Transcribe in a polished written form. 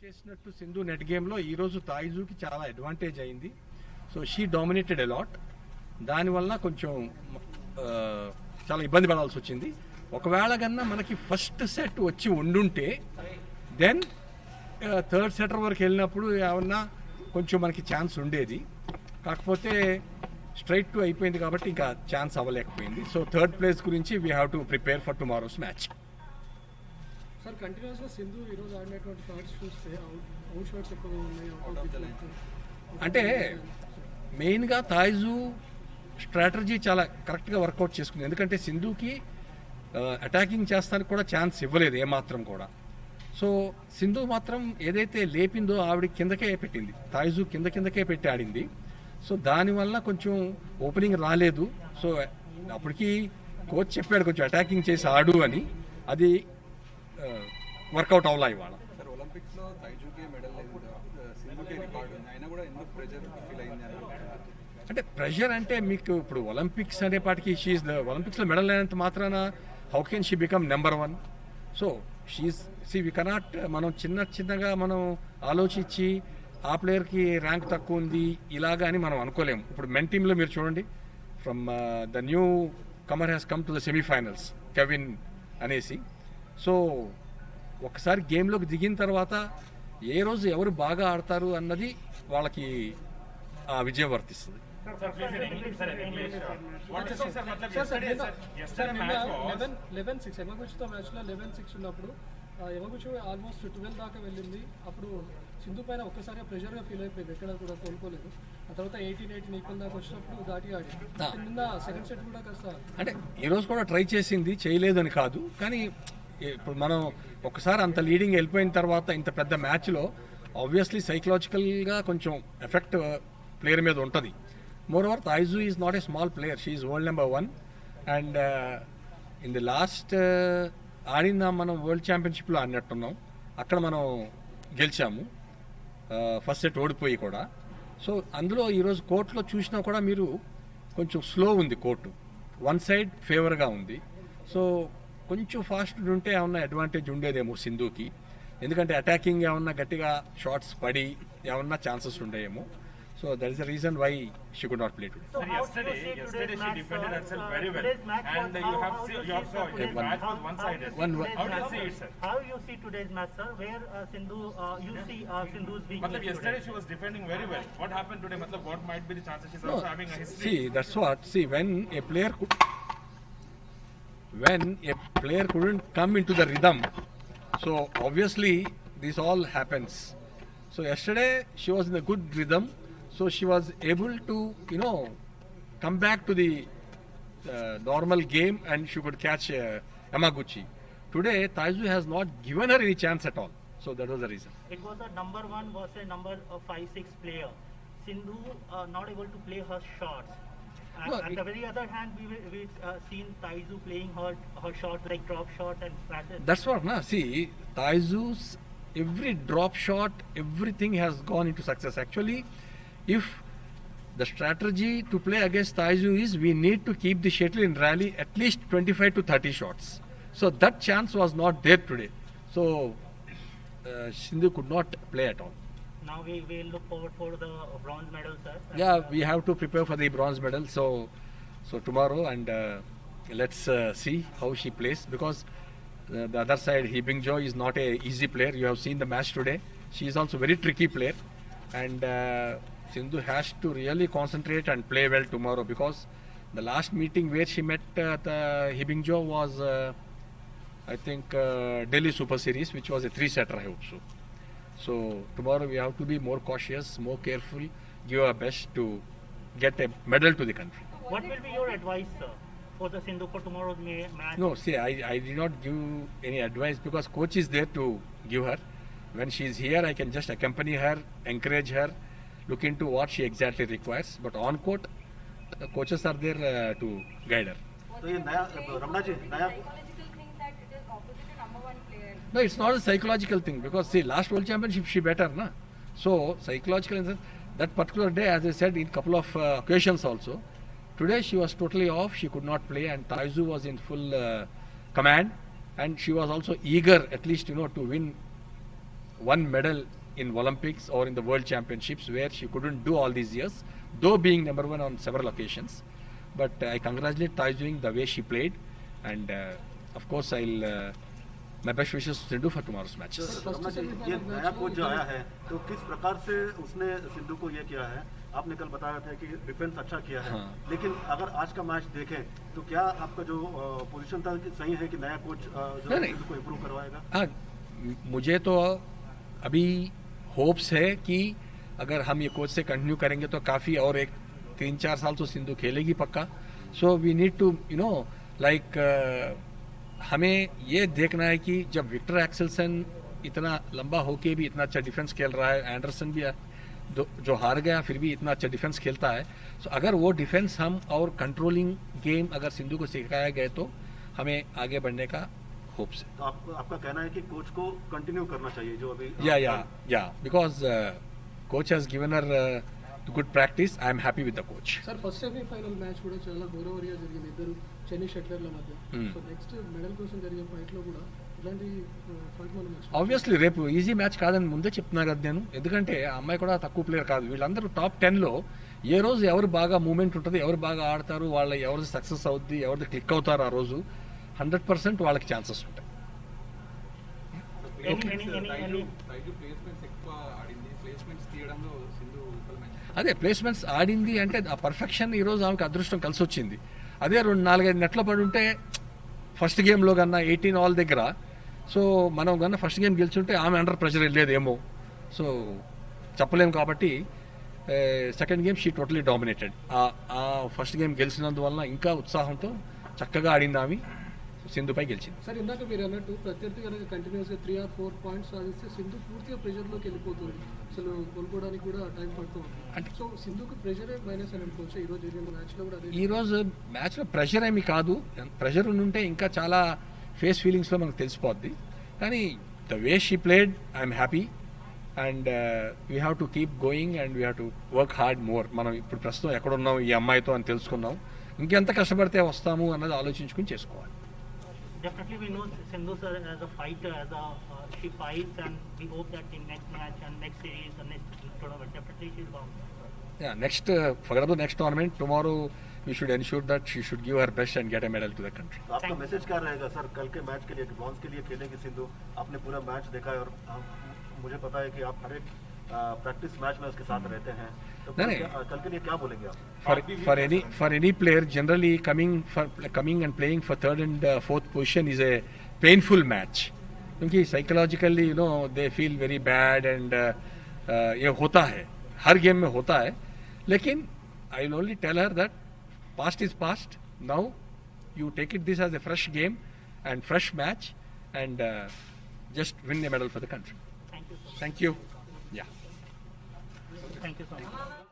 చేసినట్టు సింధు నెట్ గేమ్లో ఈరోజు తాయిజుకి చాలా అడ్వాంటేజ్ అయింది. So she dominated a lot. దానివల్ల కొంచెం చాలా ఇబ్బంది పడాల్సి వచ్చింది. ఒకవేళ కన్నా మనకి ఫస్ట్ సెట్ వచ్చి ఉండుంటే దెన్ థర్డ్ సెటర్ వరకు వెళ్ళినప్పుడు ఏమన్నా కొంచెం మనకి ఛాన్స్ ఉండేది. కాకపోతే స్ట్రైట్ టు అయిపోయింది కాబట్టి ఇంకా ఛాన్స్ అవ్వలేకపోయింది. సో థర్డ్ ప్లేస్ గురించి we have to prepare for tomorrow's match. Sir కంటిన్యూస్గా సింధు ఈరోజు ఆడినటువంటి థాట్స్ చూస్తే అవుట్ షాట్స్ ఎక్కువ ఉన్నాయి. అంటే మెయిన్గా తాయిజు స్ట్రాటజీ చాలా కరెక్ట్గా వర్కౌట్ చేసుకుంది. ఎందుకంటే సింధుకి అటాకింగ్ చేస్తానికి కూడా ఛాన్స్ ఇవ్వలేదు ఏమాత్రం కూడా. సో సింధు మాత్రం ఏదైతే లేపిందో ఆవిడ కిందకే పెట్టింది, తాయిజు కిందకే పెట్టి ఆడింది. సో దానివల్ల కొంచెం ఓపెనింగ్ రాలేదు. సో అప్పటికి కోచ్ చెప్పాడు కొంచెం అటాకింగ్ చేసి ఆడు అని, అది వర్కౌట్ అవ్వలా ఇవాళ. సార్ ఒలింపిక్స్ లో తైజుకి మెడల్ సింధుకి రికార్డ్ ఉంది, అయినా కూడా ఎందుకు ప్రెషర్ ఫీల్ అయింది అని? అంటే ప్రెషర్ అంటే మీకు ఇప్పుడు ఒలింపిక్స్ అనేపాటికి షీఈ్ ఒలింపిక్స్లో మెడల్ అయినంత మాత్రాన how can she become number 1? So we cannot మనం చిన్నగా మనం ఆలోచించి ఆ ప్లేయర్కి ర్యాంక్ తక్కువ ఉంది ఇలాగా అని మనం అనుకోలేము. ఇప్పుడు మెన్ టీంలో మీరు చూడండి, from the newcomer has come to the semifinals Kevin అనేసి. సో ఒకసారి గేమ్లోకి దిగిన తర్వాత ఏ రోజు ఎవరు బాగా ఆడతారు అన్నది వాళ్ళకి ఆ విజయం వర్తిస్తుంది. 11-6 యమగుచితో మ్యాచ్లో 11-6 ఉన్నప్పుడు యమగుచి ఆల్మోస్ట్ 12 దాకా వెళ్ళింది. అప్పుడు సింధు పైన ఒక్కసారి ప్రెషర్గా ఫీల్ అయిపోయింది, ఎక్కడ కూడా కోలుకోలేదు. ఆ తర్వాత 18 ఈక్వల్ దాకా వచ్చినప్పుడు దాటి ఆడి నిన్న సెకండ్ సెట్ కూడా కాస్త అంటే ఈరోజు కూడా ట్రై చేసింది, చేయలేదు అని కాదు. కానీ ఇప్పుడు మనం ఒకసారి అంత లీడింగ్ వెళ్ళిపోయిన తర్వాత ఇంత పెద్ద మ్యాచ్లో ఆబ్వియస్లీ సైకలాజికల్గా కొంచెం ఎఫెక్ట్ ప్లేయర్ మీద ఉంటుంది. More over Tai Tzu is not a small player, she is world number 1. And in the last ఆడిన మనం వరల్డ్ ఛాంపియన్షిప్లో ఆడినట్టున్నాం, అక్కడ మనం గెలిచాము ఫస్ట్ సెట్ ఓడిపోయి కూడా. సో అందులో ఈరోజు కోర్టులో చూసినా కూడా మీరు కొంచెం స్లో ఉంది కోర్టు, వన్ సైడ్ ఫేవర్గా ఉంది. సో కొంచెం ఫాస్ట్ ఉంటే ఏమన్నా అడ్వాంటేజ్ ఉండేదేమో సింధుకి, ఎందుకంటే అటాకింగ్ ఏమన్నా గట్టిగా షాట్స్ పడి ఏమన్నా chances ఉండేమో. So that is the reason why she could not play today. So yesterday she defended herself very well, and you have saw it. The match was one-sided. How do you see it, sir? How you see today's match, sir? Where Sindhu, you see Sindhu's weakness? Matlab yesterday she was defending very well. What happened today? Matlab what might be the chances? She's also having a history. See, that's what. See, when a player couldn't come into the rhythm, so obviously this all happens. So yesterday she was in a good rhythm. So she was able to, come back to the normal game and she could catch Yamaguchi. Today, Taizu has not given her any chance at all. So that was the reason. It was a number 1 versus number 5-6 player. Sindhu not able to play her shots. On the very other hand, we seen Taizu playing her shots like drop shot and passes. That's what, see, Taizu's every drop shot, everything has gone into success. Actually, if the strategy to play against Taizu is we need to keep the shuttle in rally at least 25 to 30 shots. So that chance was not there today. So Sindhu could not play at all. Now we will look forward for the bronze medal, sir. Yeah, we have to prepare for the bronze medal. So tomorrow, and let's see how she plays, because the other side, Hee Bing-jo is not a easy player. You have seen the match today. She is also very tricky player, and Sindhu has to really concentrate and play well tomorrow, because the last meeting where she met Hee Bing-jo was I think Delhi Super Series, which was a 3-setter, I hope so. So tomorrow we have to be more cautious, more careful, give our best to get a medal to the country. What will be your advice, sir, for the Sindhu for tomorrow's match? No, see, I did not give any advice, because coach is there to give her. When she is here, I can just accompany her, encourage her, look into what she exactly requires. But on court, coaches are there to guide her. So ये नया रमना जी नया psychological thing that it is opposite to number 1 player. No, it's not a psychological thing, because see, last World Championship she better, na. So psychological in that particular day, as I said in couple of occasions also, today she was totally off. She could not play, and Taizu was in full command, and she was also eager, at least to win one medal in Olympics or in the World Championships, where she couldn't do all these years, though being number one on several occasions. But I congratulate Taizhou the way she played, and of course I'll my best wishes to Sindhu for tomorrow's matches. Ramna जी, ये नया coach जो आया है तो किस प्रकार से उसने सिंधु को ये किया है? आपने कल बताया था कि डिफेंस अच्छा किया है, हाँ। लेकिन अगर आज का मैच देखें तो क्या आपका जो पोजीशन था कि सही है कि नया कोच जो नहीं। सिंधु को इम्प्रूव करवाएगा? हाँ, मुझे तो अभी होप्स है कि अगर हम ये कोच से कंटिन्यू करेंगे तो काफ़ी और एक 3-4 साल तो सिंधु खेलेगी पक्का. So we need to like हमें ये देखना है कि जब विक्टर एक्सेल्सन इतना लंबा होके भी इतना अच्छा डिफेंस खेल रहा है, एंडरसन भी जो हार गया फिर भी इतना अच्छा डिफेंस खेलता है, सो अगर वो डिफेंस हम और कंट्रोलिंग गेम अगर सिंधु को सिखाया गया तो हमें आगे बढ़ने का होप्स है. तो आपका कहना है कि कोच को कंटिन्यू करना चाहिए जो अभी Yeah, because coach has given her good practice. I am happy with the coach. Sir first semifinal match కూడా చాలా గౌరవరీగా జరిగింది ఇద్దరు చెన్నీ షెట్లర్ల మధ్య. సో నెక్స్ట్ మెడల్ కోసం జరిగే ఫైట్ లో కూడా ఇలాంటి ఫైట్ మనం ఆబ్వియస్లీ రేపు ఈజీ మ్యాచ్ కాదని ముందే చెప్తున్నా కదా నేను, ఎందుకంటే ఆ అమ్మాయి కూడా తక్కువ ప్లేయర్ కాదు. వీళ్ళందరూ టాప్ 10లో ఏ రోజు ఎవరు బాగా మూమెంట్ ఉంటుంది, ఎవరు బాగా ఆడతారు, వాళ్ళ ఎవరిది సక్సెస్ అవుద్ది, ఎవరిది క్లిక్ అవుతారు ఆ రోజు 100% వాళ్ళకి ఛాన్సెస్ ఉంటాయి. తైజు ప్లేస్మెంట్స్ ఎక్కువ ఆడింది, ప్లేస్మెంట్స్ తీయడంలో సింధు విఫలమైంది. అదే ప్లేస్మెంట్స్ ఆడింది అంటే ఆ పర్ఫెక్షన్ ఈ రోజు ఆమెకు అదృష్టం కలిసి వచ్చింది. అదే 2-4-5 నెట్ల పడి ఉంటే ఫస్ట్ గేమ్లో కన్నా 18 ఆల్ దగ్గర, సో మనం కన్నా ఫస్ట్ గేమ్ గెలిచుంటే ఆమె అండర్ ప్రెషర్ వెళ్ళేదేమో, సో చెప్పలేము. కాబట్టి second game she totally dominated. ఆ ఫస్ట్ గేమ్ గెలిచినందువలన ఇంకా ఉత్సాహంతో చక్కగా ఆడింది ఆమె, సింధుపై గెలిచింది. సార్ ఇందాక మీరు అన్నట్టు ప్రత్యర్థి కనుక కంటిన్యూస్గా 3 or 4 పాయింట్స్ సాధిస్తే సింధు పూర్తిగా ప్రెషర్లోకి వెళ్ళిపోతుంది, అసలు కోలుకోవడానికి కూడా టైం పడుతుంది. సో సింధుకు ప్రెషరే మైనస్ అని అనుకోవచ్చు. ఈ రోజు జరిగిన మ్యాచ్లో కూడా అదే. ఈ రోజు మ్యాచ్లో ప్రెషర్ ఏమి కాదు, ప్రెషర్ ఉంటే ఇంకా చాలా ఫేస్ ఫీలింగ్స్లో మనకు తెలిసిపోద్ది. కానీ the way she played I'm happy and we have to keep going and we have to work hard more. మనం ఇప్పుడు ప్రస్తుతం ఎక్కడున్నాం ఈ అమ్మాయితో అని తెలుసుకున్నాం, ఇంకెంత కష్టపడితే వస్తాము అన్నది ఆలోచించుకుని చేసుకోవాలి. Definitely we know Sindhu sir as a fighter, she fights, and we hope that in next match and next series and next tournament definitely she'll bounce. Yeah, next forget about the next tournament. Tomorrow we should ensure that she should give her best and get a medal to the country. तो आपका message क्या रहेगा sir कल के match के लिए, bronze के लिए खेलेगी सिंधु? आपने पूरा मैच देखा है और मुझे पता है कि आप हर एक प्रैक्टिस मैच में उसके साथ रहते हैं, तो नहीं। कल के लिए क्या बोलेंगे आप? For any player generally coming and playing for third and fourth position is a painful match, क्योंकि psychologically they feel very bad and ये होता है हर गेम में होता है. लेकिन I will only tell her that past is past. Now you take this as a fresh game and fresh match and just win a medal for the country. Thank you so much. Thank you. Yeah. Thank you so much.